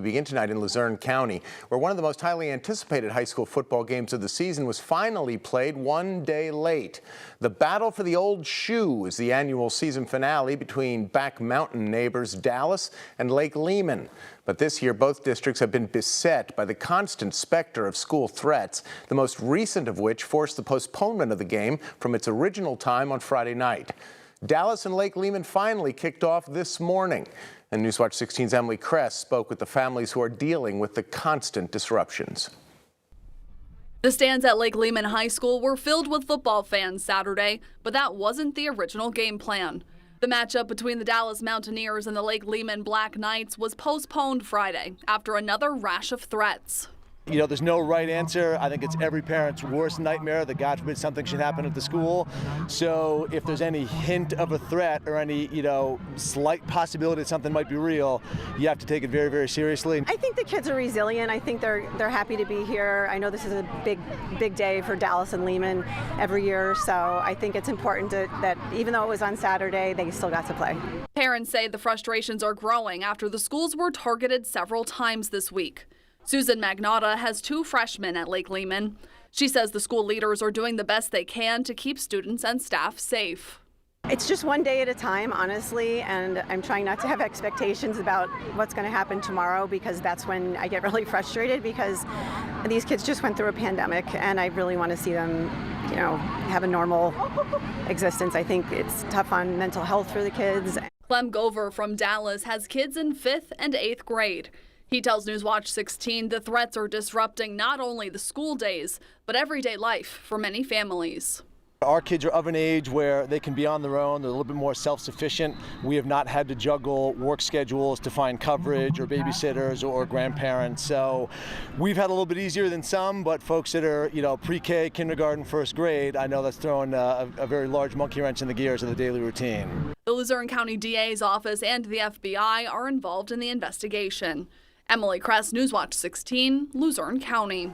We begin tonight in Luzerne-County, where one of the most highly anticipated high school football games of the season was finally played one day late. The Battle for the Old Shoe is the annual season finale between back mountain neighbors Dallas and Lake Lehman. But this year, both districts have been beset by the constant specter of school threats, the most recent of which forced the postponement of the game from its original time on Friday night. Dallas and Lake Lehman finally kicked off this morning. And Newswatch 16's Emily Kress spoke with the families who are dealing with the constant disruptions. The stands at Lake Lehman High School were filled with football fans Saturday, but that wasn't the original game plan. The matchup between the Dallas Mountaineers and the Lake Lehman Black Knights was postponed Friday after another rash of threats. You know, there's no right answer. I think it's every parent's worst nightmare that God forbid something should happen at the school. So if there's any hint of a threat or any, slight possibility that something might be real, you have to take it very, very seriously. I think the kids are resilient. I think they're happy to be here. I know this is a big day for Dallas and Lehman every year, so I think it's important that even though it was on Saturday, they still got to play. Parents say the frustrations are growing after the schools were targeted several times this week. Susan Magnotta has two freshmen at Lake Lehman. She says the school leaders are doing the best they can to keep students and staff safe. It's just one day at a time, honestly, and I'm trying not to have expectations about what's going to happen tomorrow, because that's when I get really frustrated, because these kids just went through a pandemic and I really want to see them, have a normal existence. I think it's tough on mental health for the kids. Clem Gover from Dallas has kids in 5th and 8th grade. He tells Newswatch 16 the threats are disrupting not only the school days, but everyday life for many families. Our kids are of an age where they can be on their own. They're a little bit more self-sufficient. We have not had to juggle work schedules to find coverage or babysitters or grandparents. So we've had a little bit easier than some, but folks that are, pre-K, kindergarten, first grade, I know that's throwing a very large monkey wrench in the gears of the daily routine. The Luzerne County DA's office and the FBI are involved in the investigation. Emily Kress, Newswatch 16, Luzerne County.